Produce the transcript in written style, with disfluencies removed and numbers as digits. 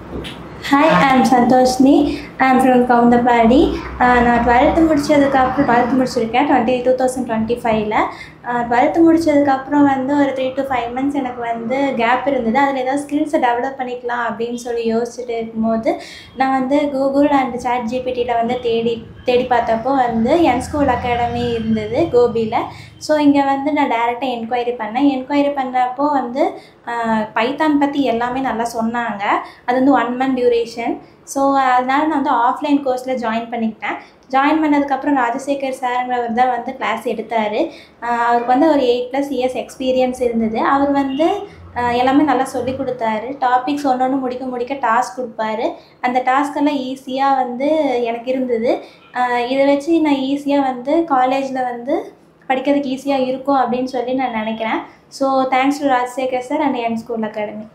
Hi, I'm Santoshni. I'm from Kaundapadi. நான் 12th முடிச்சதுக்கப்புறம் 12th முடிச்சிருக்கேன் 2025ல். 12th முடிச்சதுக்கப்புறம் வந்து ஒரு 3 to 5 months எனக்கு வந்து கேப் இருந்தது. அதில் ஏதாவது ஸ்கில்ஸை டெவலப் பண்ணிக்கலாம் அப்படின்னு சொல்லி யோசிச்சுட்டு இருக்கும்போது நான் வந்து கூகுள் அண்ட் சாட் ஜிபிடியில் வந்து தேடி பார்த்தப்போ வந்து என் ஸ்கூல் அகாடமி இருந்தது கோபியில். ஸோ இங்கே வந்து நான் டேரெக்டாக என்கொயரி பண்ணப்போ வந்து பைத்தான் பற்றி எல்லாமே நல்லா சொன்னாங்க. அது வந்து 1 month டியூரேஷன். ஸோ அதனால் நான் வந்து ஆஃப்லைன் கோர்ஸில் ஜாயின் பண்ணிக்கிட்டேன். ஜாயின் பண்ணதுக்கப்புறம் ராஜசேகர் சாருங்கிறவர் தான் வந்து கிளாஸ் எடுத்தார். அவருக்கு வந்து ஒரு 8+ years எக்ஸ்பீரியன்ஸ் இருந்தது. அவர் வந்து எல்லாமே நல்லா சொல்லி கொடுத்தாரு. டாபிக்ஸ் ஒன்று முடிக்க டாஸ்க் கொடுப்பாரு. அந்த டாஸ்கெல்லாம் ஈஸியாக வந்து எனக்கு இருந்தது. இதை வச்சு நான் ஈஸியாக வந்து காலேஜில் வந்து படிக்கிறதுக்கு ஈஸியாக இருக்கும் அப்படின்னு சொல்லி நான் நினைக்கிறேன். So thanks to Rajasekhar sir and என் ஸ்கூல் அகாடமி.